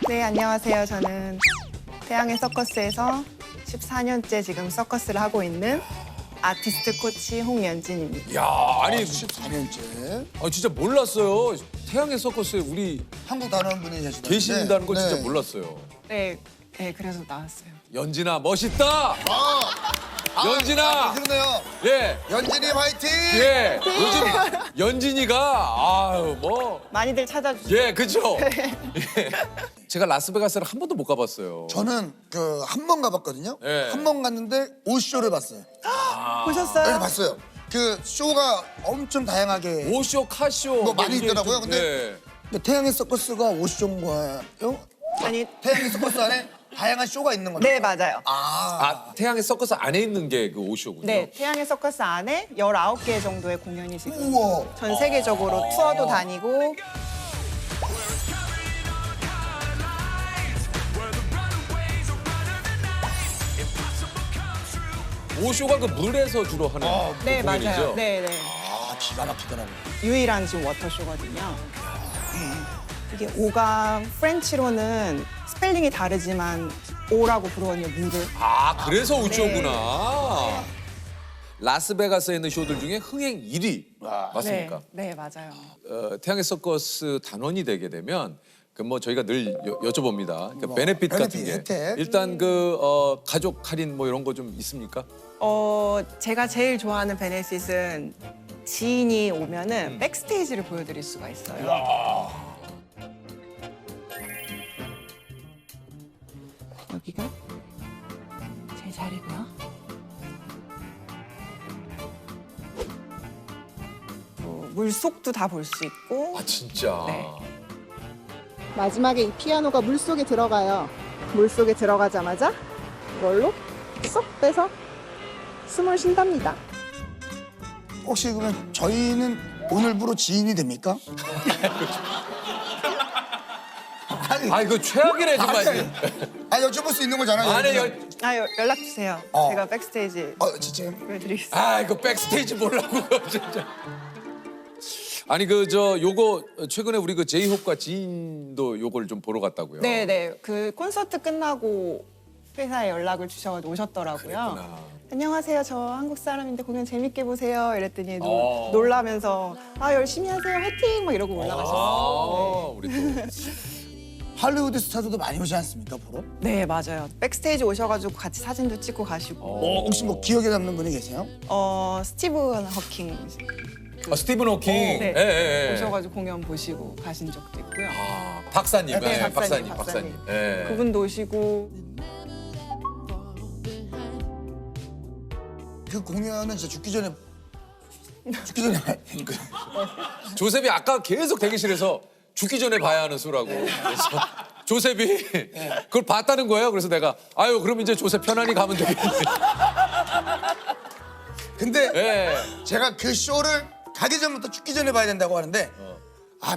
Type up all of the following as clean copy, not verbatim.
네, 안녕하세요. 저는 태양의 서커스에서 14년째 지금 서커스를 하고 있는 아티스트 코치 홍연진입니다. 야, 아니 14년째 진짜 몰랐어요. 태양의 서커스에 우리 한국 단원 분이 계시던데 계신다는 거 진짜 네. 몰랐어요. 네, 그래서 나왔어요. 연진아 멋있다. 연진아. 그러네요. 예. 연진이 화이팅! 예. 요즘 연진이가 아유 뭐 많이들 찾아주세요. 예, 그죠? 예. 제가 라스베가스를 한 번도 못 가봤어요. 저는 그 한 번 가봤거든요. 네. 한 번 갔는데 옷쇼를 봤어요. 보셨어요? 네, 봤어요. 그 쇼가 엄청 다양하게 오쇼, 카쇼 뭐 많이 이게 있더라고요. 좀, 근데 예. 근데 태양의 서커스가 옷쇼인가요? 아니, 태양의 서커스 안에 다양한 쇼가 있는 거죠? 네, 맞아요. 아, 태양의 서커스 안에 있는 게 그 오쇼군요. 네, 태양의 서커스 안에 19개 정도의 공연이 지금 우와. 전 세계적으로 투어도 다니고 오쇼가 그 물에서 주로 하는 그 네, 공연이죠. 맞아요. 네, 네. 아, 기가 막히더라고요. 유일한 지금 워터쇼거든요. 이게 오가 프렌치로는 스펠링이 다르지만 오라고 부르거든요, 물을. 아, 그래서 네. 오쇼구나. 라스베가스에 있는 쇼들 중에 흥행 1위 맞습니까? 네, 네, 맞아요. 태양의 서커스 단원이 되게 되면 그 뭐 저희가 늘 여쭤봅니다. 그러니까 베네핏 같은 게 혜택. 일단 가족 할인 뭐 이런 거 좀 있습니까? 제가 제일 좋아하는 베네핏은 지인이 오면은 백스테이지를 보여드릴 수가 있어요. 여기가 제 자리고요. 물속도 다 볼 수 있고 아 진짜. 네. 마지막에 이 피아노가 물속에 들어가요. 물속에 들어가자마자 이걸로 쏙 빼서 숨을 쉰답니다. 혹시 그러면 저희는 오늘부로 지인이 됩니까? 아니, 아 이거 최악이네 정말. 여쭤볼 수 있는 거잖아요. 아니 연락 주세요. 어. 제가 백스테이지 진짜요? 보여드리겠습니다. 아 이거 백스테이지 보려고 진짜. 아니 요거 최근에 우리 그 제이홉과 지인도 요걸 좀 보러 갔다고요. 네네. 그 콘서트 끝나고 회사에 연락을 주셔가지고 오셨더라고요. 그랬구나. 안녕하세요. 저 한국 사람인데 공연 재밌게 보세요. 이랬더니 어. 놀라면서 열심히 하세요. 화이팅! 막 이러고 올라가셨어요. 우리 또. 할리우드 스타들도 많이 오지 않습니까, 보러? 네, 맞아요. 백스테이지 오셔가지고 같이 사진도 찍고 가시고. 혹시 뭐 기억에 남는 분이 계세요? 스티븐 허킹 스티븐 호킹. 네. 예, 예. 오셔가지고 공연 보시고 가신 적도 있고요. 박사님. 네, 예, 박사님. 박사님. 예. 그분도 오시고. 그 공연은 진짜 죽기 전에 봐야 되니까. 조셉이 아까 계속 대기실에서 죽기 전에 봐야 하는 수라고. 그래서 조셉이 그걸 봤다는 거예요. 그래서 내가 그럼 이제 조셉 편안히 가면 되겠네. 근데 예. 제가 그 쇼를 가기 전부터 죽기 전에 봐야 된다고 하는데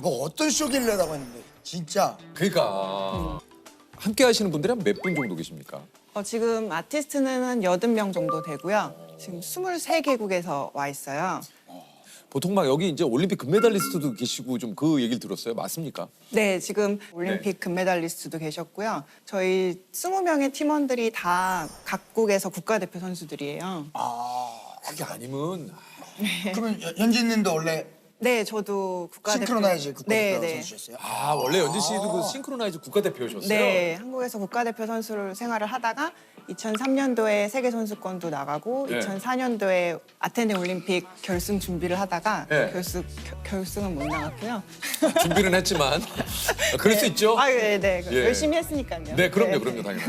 뭐 어떤 쇼길래라고 했는데 진짜 그러니까 함께 하시는 분들이 한 몇 분 정도 계십니까? 지금 아티스트는 한 80명 정도 되고요. 지금 23개국에서 와 있어요. 보통 막 여기 이제 올림픽 금메달리스트도 계시고 좀 그 얘기를 들었어요. 맞습니까? 네, 지금 올림픽 금메달리스트도 계셨고요. 저희 20명의 팀원들이 다 각국에서 국가대표 선수들이에요. 그게 아니면 그러면 연진님도 원래 네, 저도 국가대표. 싱크로나이즈 국가대표 네, 네. 선수셨어요? 원래 연진 씨도 그 싱크로나이즈 국가대표셨어요? 네, 한국에서 국가대표 선수로 생활을 하다가 2003년도에 세계 선수권도 나가고 네. 2004년도에 아테네 올림픽 결승 준비를 하다가 네. 결승은 못 나갔고요. 준비는 했지만 그럴 수 있죠. 네, 네. 예. 열심히 했으니까요. 네, 그럼요, 당연히.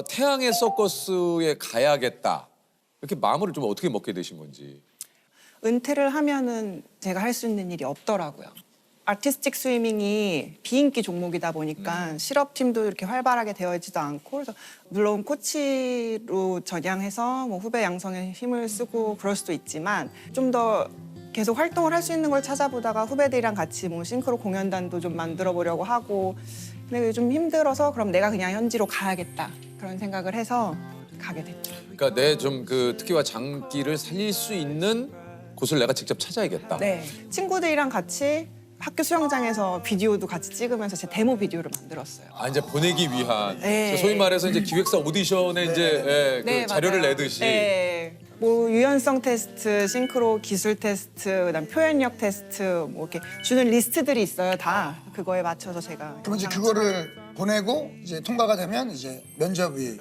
태양의 서커스에 가야겠다. 이렇게 마음을 좀 어떻게 먹게 되신 건지. 은퇴를 하면은 제가 할 수 있는 일이 없더라고요. 아티스틱 스위밍이 비인기 종목이다 보니까 실업팀도 이렇게 활발하게 되어 있지도 않고 그래서 물론 코치로 전향해서 뭐 후배 양성에 힘을 쓰고 그럴 수도 있지만 좀 더 계속 활동을 할 수 있는 걸 찾아보다가 후배들이랑 같이 뭐 싱크로 공연단도 좀 만들어 보려고 하고 근데 좀 힘들어서 그럼 내가 그냥 현지로 가야겠다 그런 생각을 해서 가게 됐죠. 그러니까 내 좀 그 특기와 장기를 살릴 수 있는 곳을 내가 직접 찾아야겠다. 네, 친구들이랑 같이 학교 수영장에서 비디오도 같이 찍으면서 제 데모 비디오를 만들었어요. 아 이제 보내기 위한 네. 소위 말해서 이제 기획사 오디션에 이제 그 자료를 맞아요. 내듯이 네. 뭐 유연성 테스트, 싱크로 기술 테스트, 그다음 표현력 테스트 뭐 이렇게 주는 리스트들이 있어요. 다 그거에 맞춰서 제가. 그럼 이제 그거를 보내고 이제 통과가 되면 이제 면접이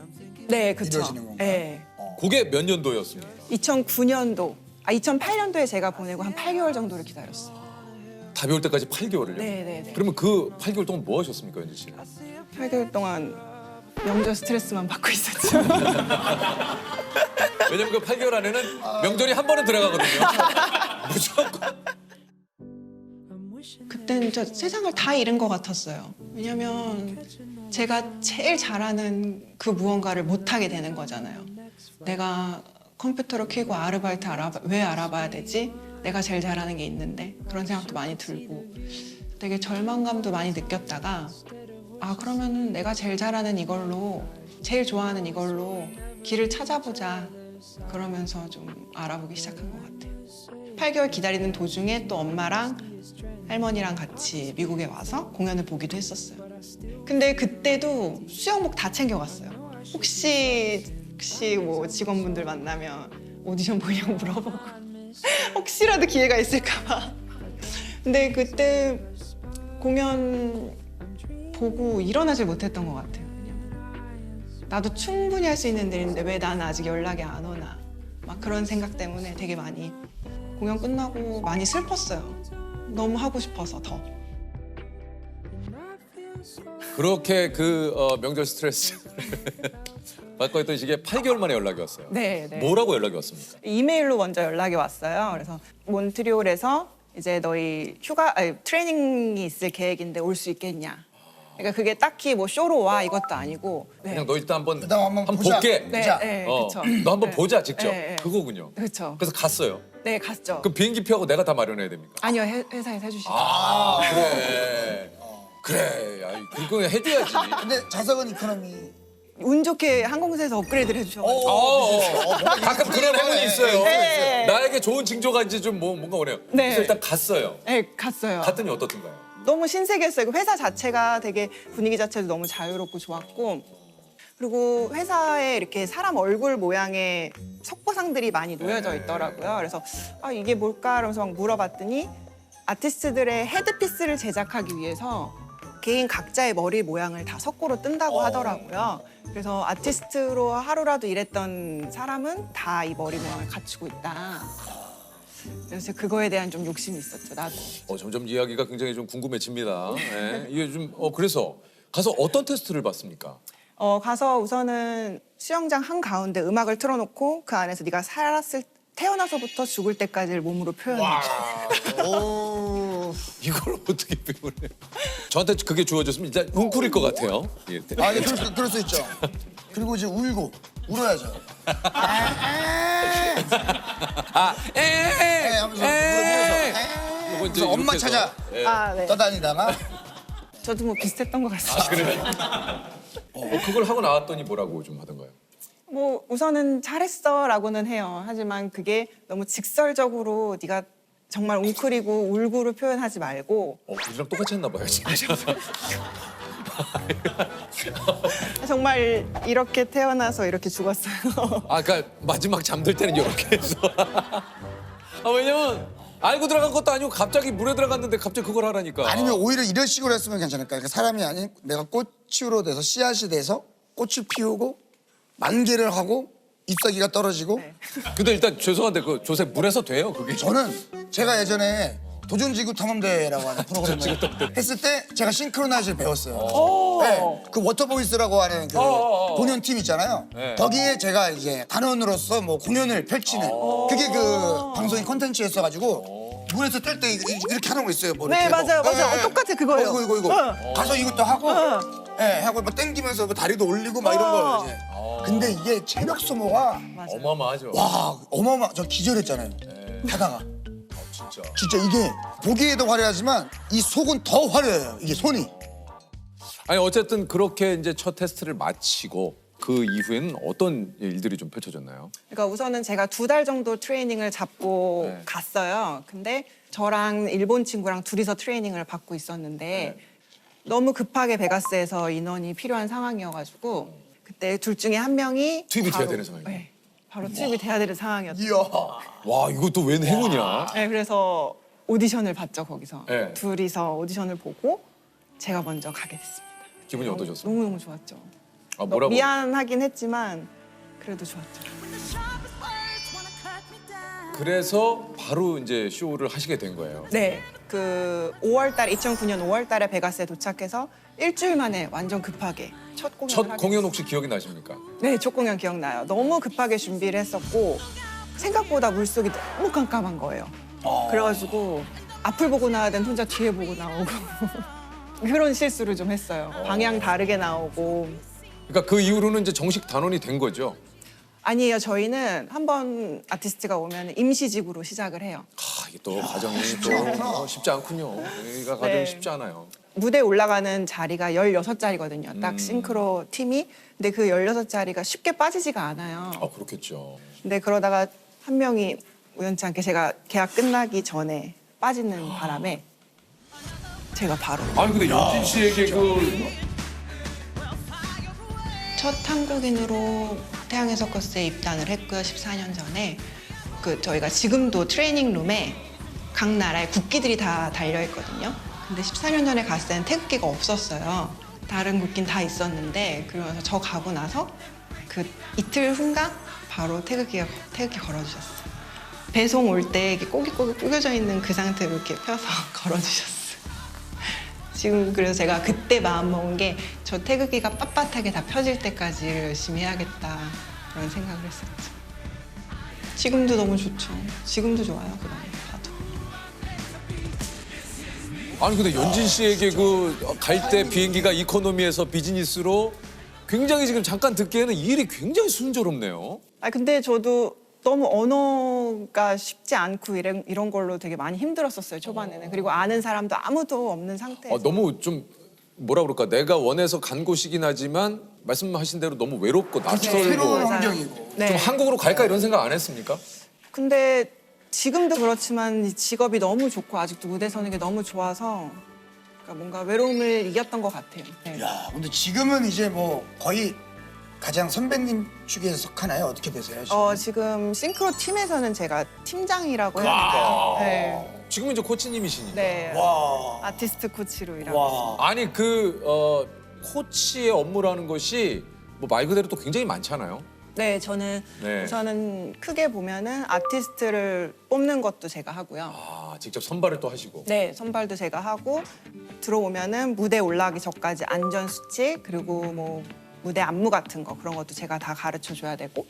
네, 그렇죠. 이루어지는 건가요? 네. 그게 몇 년도였습니까? 2009년도, 2008년도에 제가 보내고 한 8개월 정도를 기다렸어요. 답이 올 때까지 8개월을요? 네. 그러면 그 8개월 동안 뭐 하셨습니까, 연지 씨? 8개월 동안 명절 스트레스만 받고 있었죠. 왜냐면 그 8개월 안에는 명절이 한 번은 들어가거든요. 무조건. 그때는 저 세상을 다 잃은 것 같았어요. 왜냐면 제가 제일 잘하는 그 무언가를 못하게 되는 거잖아요. 내가 컴퓨터로 켜고 왜 알아봐야 되지? 내가 제일 잘하는 게 있는데 그런 생각도 많이 들고 되게 절망감도 많이 느꼈다가 아 그러면은 내가 제일 잘하는 이걸로 제일 좋아하는 이걸로 길을 찾아보자 그러면서 좀 알아보기 시작한 것 같아요. 8개월 기다리는 도중에 또 엄마랑 할머니랑 같이 미국에 와서 공연을 보기도 했었어요. 근데 그때도 수영복 다 챙겨갔어요. 혹시 뭐 직원분들 만나면 오디션 보냐고 물어보고 혹시라도 기회가 있을까 봐. 근데 그때 공연 보고 일어나질 못했던 것 같아요. 나도 충분히 할 수 있는 일인데 왜 나는 아직 연락이 안 오나. 막 그런 생각 때문에 되게 많이 공연 끝나고 많이 슬펐어요. 너무 하고 싶어서 더. 그렇게 그 명절 스트레스 받고 있던 시기에 8개월 만에 연락이 왔어요. 네. 뭐라고 연락이 왔습니까? 이메일로 먼저 연락이 왔어요. 그래서 몬트리올에서 이제 너희 트레이닝이 있을 계획인데 올 수 있겠냐. 그러니까 그게 딱히 뭐 쇼로 와 이것도 아니고. 네. 그냥 너 일단 한번 일단 한번 보자. 볼게. 네, 자, 네, 그렇죠. 너 한번 보자 직접. 네, 네. 그거군요. 그렇죠. 그래서 갔어요. 네, 갔죠. 그럼 비행기 표하고 내가 다 마련해야 됩니까? 아니요, 회사에서 해주시죠. 그래. 그래. 야, 그거 해줘야지. 근데 자석은 이코노미. 운 좋게 항공사에서 업그레이드를 해주셔가지고. 가끔 그런 행운이 있어요. 네. 나에게 좋은 징조가 이제 좀 뭔가 오네요. 네. 그래서 일단 갔어요. 네, 갔어요. 갔더니 어떻던가요? 너무 신세계였어요. 그 회사 자체가 되게 분위기 자체도 너무 자유롭고 좋았고 그리고 회사에 이렇게 사람 얼굴 모양의 석고상들이 많이 놓여져 있더라고요. 그래서 아, 이게 뭘까? 이러면서 막 물어봤더니 아티스트들의 헤드피스를 제작하기 위해서 개인 각자의 머리 모양을 다 석고로 뜬다고 하더라고요. 그래서 아티스트로 하루라도 일했던 사람은 다 이 머리 모양을 갖추고 있다. 그래서 그거에 대한 좀 욕심이 있었죠, 나도. 점점 이야기가 굉장히 좀 궁금해집니다. 네. 이게 좀 그래서 가서 어떤 테스트를 받습니까? 가서 우선은 수영장 한가운데 음악을 틀어놓고 그 안에서 네가 태어나서부터 죽을 때까지를 몸으로 표현해. 이걸 어떻게 표현해요? 저한테 그게 주어졌으면 일단 웅크릴 것 같아요. 예. 아, 네, 그럴 수 있죠. 그리고 이제 울어야죠. 하면서 이거 이제 그래서 엄마 이렇게 해서. 찾아 예. 아, 네. 떠다니다가 저도 뭐 비슷했던 것 같습니다. 그걸 하고 나왔더니 뭐라고 좀 하던가요? 뭐 우선은 잘했어라고는 해요. 하지만 그게 너무 직설적으로 네가 정말 웅크리고 울고를 표현하지 말고 우리랑 똑같이 했나 봐요, 진짜. 정말 이렇게 태어나서 이렇게 죽었어요. 그러니까 마지막 잠들 때는 이렇게 해서. 왜냐면 알고 들어간 것도 아니고 갑자기 물에 들어갔는데 갑자기 그걸 하라니까. 아니면 오히려 이런 식으로 했으면 괜찮을까? 그러니까 사람이 아닌 내가 꽃으로 돼서 씨앗이 돼서 꽃을 피우고 만개를 하고 잎사귀가 떨어지고 네. 근데 일단 죄송한데 그 조셉 물에서 돼요, 그게? 저는 제가 예전에 도전지구 탐험대회라고 하는 프로그램을 했을 때 제가 싱크로나이즈를 배웠어요. 네, 그 워터보이스라고 하는 그 공연팀 있잖아요. 네. 거기에 제가 이제 단원으로서 뭐 공연을 펼치는 그게 그 방송인 콘텐츠였어가지고 물에서 뜰 때 이렇게 하는 거 있어요. 뭐 네, 이렇게 맞아요, 뭐. 맞아요. 똑같아, 그거예요. 이거. 가서 이것도 하고 하고 뭐 땡기면서 뭐 다리도 올리고 막 이런 거 이제. 근데 이게 체력 소모가 어마어마하죠. 와 어마어마. 저 기절했잖아요. 하다가. 진짜. 진짜 이게 보기에도 화려하지만 이 속은 더 화려해요. 이게 손이. 아니 어쨌든 그렇게 이제 첫 테스트를 마치고 그 이후에는 어떤 일들이 좀 펼쳐졌나요? 그러니까 우선은 제가 2달 정도 트레이닝을 잡고 네. 갔어요. 근데 저랑 일본 친구랑 둘이서 트레이닝을 받고 있었는데 너무 급하게 베가스에서 인원이 필요한 상황이어가지고 그때 둘 중에 한 명이 투입이 돼야 바로- 되는 상황이에요? 네, 바로 투입이 돼야 되는 상황이었죠. 이야. 와 이것도 웬 행운이야. 네, 그래서 오디션을 봤죠 거기서. 네. 둘이서 오디션을 보고 제가 먼저 가게 됐습니다. 기분이 어떠셨어요? 너무너무 좋았죠. 아, 뭐라고? 미안하긴 했지만 그래도 좋았죠. 그래서 바로 이제 쇼를 하시게 된 거예요. 네, 그 5월달 2009년 5월달에 베가스에 도착해서 일주일 만에 완전 급하게 첫 공연을 첫 하게 공연 됐어요. 혹시 기억이 나십니까? 네, 첫 공연 기억나요. 너무 급하게 준비를 했었고 생각보다 물속이 너무 깜깜한 거예요. 그래가지고 앞을 보고 나와야 되는 혼자 뒤에 보고 나오고 그런 실수를 좀 했어요. 방향 다르게 나오고. 그러니까 그 이후로는 이제 정식 단원이 된 거죠. 아니에요. 저희는 한번 아티스트가 오면 임시직으로 시작을 해요. 아, 이게 또 과정이 또 쉽지 않군요. 여기가 과정이 네. 쉽지 않아요. 무대에 올라가는 자리가 16자리거든요. 딱 싱크로 팀이. 근데 그 16자리가 쉽게 빠지지가 않아요. 아 그렇겠죠. 근데 그러다가 한 명이 우연치 않게 제가 계약 끝나기 전에 빠지는 바람에 제가 바로 아니 근데 연진 씨에게 첫 한국인으로 태양의 서커스에 입단을 했고요. 14년 전에 그 저희가 지금도 트레이닝 rum에 각 나라의 국기들이 다 달려 있거든요. 근데 14년 전에 갔을 때는 태극기가 없었어요. 다른 국기는 다 있었는데 그러면서 저 가고 나서 그 이틀 후인가 바로 태극기 걸어주셨어요. 배송 올 때 이렇게 꼬깃꼬깃 구겨져 있는 그 상태로 이렇게 펴서 걸어주셨어요. 지금 그래서 제가 그때 마음 먹은 게 저 태극기가 빳빳하게 다 펴질 때까지 열심히 해야겠다 그런 생각을 했었죠. 지금도 너무 좋죠. 지금도 좋아요. 그다음에 봐도. 아니 근데 연진 씨에게 그 갈 때 비행기가 이코노미에서 비즈니스로 굉장히 지금 잠깐 듣기에는 이 일이 굉장히 순조롭네요. 아 근데 저도 너무 언어가 쉽지 않고 이런 걸로 되게 많이 힘들었었어요 초반에는. 그리고 아는 사람도 아무도 없는 상태에서. 너무 좀 뭐라 그럴까 내가 원해서 간 곳이긴 하지만 말씀하신 대로 너무 외롭고 낯설고 새로운 맞아요. 환경이고. 네. 좀 한국으로 갈까 이런 생각 안 했습니까? 근데 지금도 그렇지만 이 직업이 너무 좋고 아직도 무대 서는 게 너무 좋아서 그러니까 뭔가 외로움을 이겼던 것 같아요. 네. 야, 근데 지금은 이제 뭐 거의 가장 선배님 축에 속하나요? 어떻게 되세요? 지금? 지금 싱크로 팀에서는 제가 팀장이라고 해야 될까요? 네. 지금은 이제 코치님이시니까. 네. 와. 아티스트 코치로 일하고 있어요. 와. 아니 코치의 업무라는 것이 뭐 말 그대로 또 굉장히 많잖아요. 네, 저는 네. 우선은 크게 보면은 아티스트를 뽑는 것도 제가 하고요. 아 직접 선발을 또 하시고. 네, 선발도 제가 하고 들어오면은 무대 올라가기 전까지 안전 수칙 그리고 뭐 무대 안무 같은 거 그런 것도 제가 다 가르쳐 줘야 되고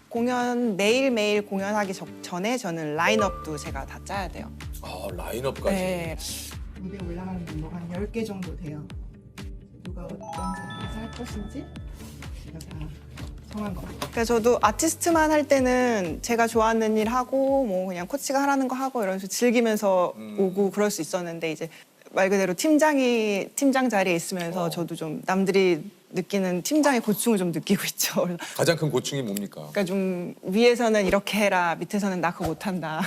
공연 매일매일 공연하기 전에 저는 라인업도 제가 다 짜야 돼요. 아 라인업까지. 네. 무대 올라가는 멤버가 한 10개 정도 돼요. 누가 어떤 자리에서 할 것인지 제가 다 정한 거. 그러니까 저도 아티스트만 할 때는 제가 좋아하는 일 하고 뭐 그냥 코치가 하라는 거 하고 이런 식으로 즐기면서 오고 그럴 수 있었는데 이제 말 그대로 팀장 자리에 있으면서 저도 좀 남들이 느끼는 팀장의 고충을 좀 느끼고 있죠. 가장 큰 고충이 뭡니까? 그러니까 좀 위에서는 이렇게 해라, 밑에서는 나 그거 못한다.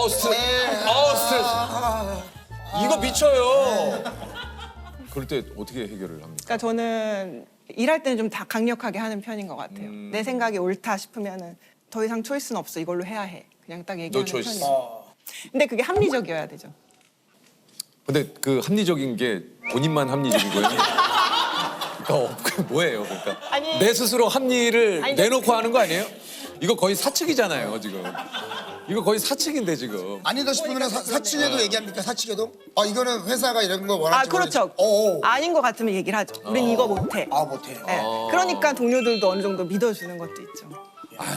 스트레스. 스트레스. 이거 미쳐요. 그럴 때 어떻게 해결을 합니까? 그러니까 저는 일할 때는 좀 다 강력하게 하는 편인 것 같아요. 내 생각이 옳다 싶으면은 더 이상 초이스는 없어. 이걸로 해야 해. 그냥 딱 얘기하는 choice. 편이에요. 근데 그게 합리적이어야 되죠. 근데 그 합리적인 게 본인만 합리적인 거예요? 그러니까 뭐예요? 그러니까 아니. 내 스스로 합리를 아니, 내놓고 하는 거 아니에요? 이거 거의 사측이잖아요, 지금. 이거 거의 사측인데 지금. 아니다 싶으면 사측에도 얘기합니까? 사측에도? 이거는 회사가 이런 거 원할지 그렇죠. 모르겠지. 아닌 것 같으면 얘기를 하죠. 우린 이거 못해. 못해. 네. 그러니까 동료들도 어느 정도 믿어주는 것도 있죠.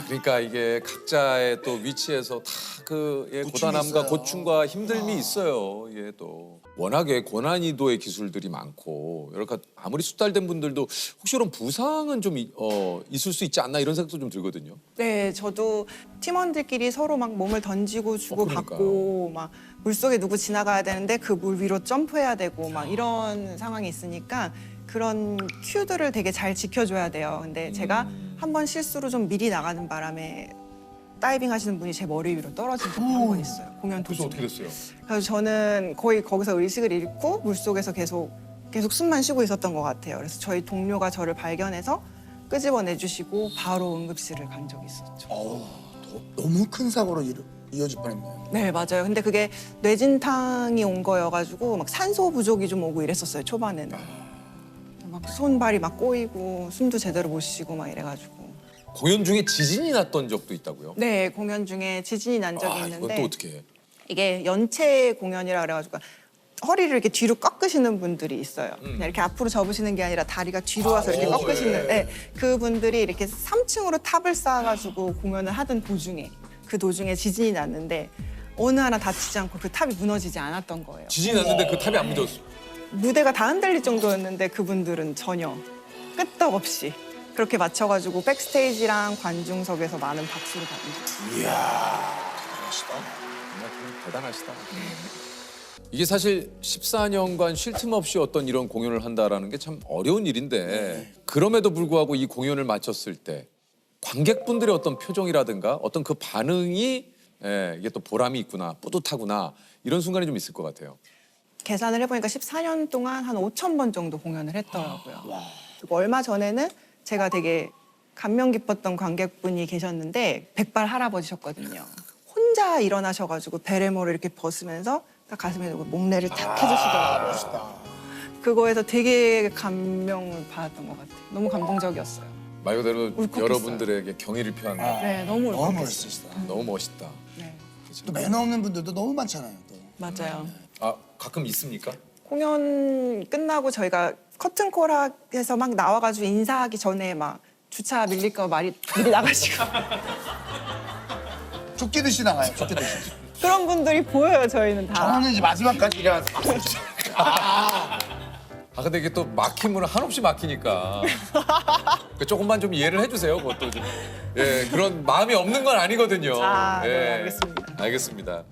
그러니까 이게 각자의 또 위치에서 다 그 고단함과 있어요. 고충과 힘듦이 있어요. 예, 또 워낙에 고난이도의 기술들이 많고 여러 가지 아무리 숙달된 분들도 혹시 이런 부상은 좀 있을 수 있지 않나 이런 생각도 좀 들거든요. 네, 저도 팀원들끼리 서로 막 몸을 던지고 주고 그러니까요. 받고 막 물속에 누구 지나가야 되는데 그 물 위로 점프해야 되고 막 이런 상황이 있으니까 그런 큐들을 되게 잘 지켜줘야 돼요. 근데 제가 한 번 실수로 좀 미리 나가는 바람에 다이빙 하시는 분이 제 머리 위로 떨어진 적이 한 번 있어요. 공연 그래서 도중에. 어떻게 됐어요? 그래서 저는 거의 거기서 의식을 잃고 물속에서 계속 숨만 쉬고 있었던 것 같아요. 그래서 저희 동료가 저를 발견해서 끄집어내 주시고 바로 응급실을 간 적이 있었죠. 너무 큰 사고로 이어질 뻔했네요. 네, 맞아요. 근데 그게 뇌진탕이 온 거여가지고 막 산소 부족이 좀 오고 이랬었어요, 초반에는. 막 손발이 막 꼬이고 숨도 제대로 못 쉬고 막 이래가지고. 공연 중에 지진이 났던 적도 있다고요? 네, 공연 중에 지진이 난 적이 이건 있는데 또 어떻게 해? 이게 연체 공연이라 그래가지고 허리를 이렇게 뒤로 꺾으시는 분들이 있어요. 그냥 이렇게 앞으로 접으시는 게 아니라 다리가 뒤로 와서 이렇게 꺾으시는. 네, 그분들이 이렇게 3층으로 탑을 쌓아가지고 공연을 하던 도중에 그 도중에 지진이 났는데 어느 하나 다치지 않고 그 탑이 무너지지 않았던 거예요. 지진이 났는데 그 탑이 안 묻었어. 무대가 다 흔들릴 정도였는데 그분들은 전혀 끄떡없이 그렇게 맞춰가지고 백스테이지랑 관중석에서 많은 박수를 받은 거예요. 정말 대단하시다. 이게 사실 14년간 쉴 틈 없이 어떤 이런 공연을 한다라는 게 참 어려운 일인데 그럼에도 불구하고 이 공연을 마쳤을 때 관객분들의 어떤 표정이라든가 어떤 그 반응이 이게 또 보람이 있구나, 뿌듯하구나 이런 순간이 좀 있을 것 같아요. 계산을 해보니까 14년 동안 한 5,000번 정도 공연을 했더라고요. 그리고 얼마 전에는 제가 되게 감명 깊었던 관객분이 계셨는데 백발 할아버지셨거든요. 혼자 일어나셔가지고 베레모를 이렇게 벗으면서 딱 가슴에 놓고 목례를 탁 해주시더라고요. 그거에서 되게 감명을 받았던 것 같아요. 너무 감동적이었어요. 말 그대로 울컥했어요. 여러분들에게 경의를 표한다. 네, 너무 너무 울컥했어요. 멋있으시다. 너무 멋있다. 네, 또 매너 없는 분들도 너무 많잖아요. 또. 맞아요. 아 가끔 있습니까? 공연 끝나고 저희가 커튼콜에서 막 나와가지고 인사하기 전에 막 주차 밀릴까 봐 미리 나가시고 쫓기듯이 나가요. 쫓기듯이. 그런 분들이 보여요. 저희는 다. 저는 이제 마지막까지 그냥 아 근데 이게 또 막히면 한없이 막히니까 그 조금만 좀 이해를 해주세요. 그것도 좀. 예 그런 마음이 없는 건 아니거든요. 아, 네, 예. 알겠습니다. 알겠습니다.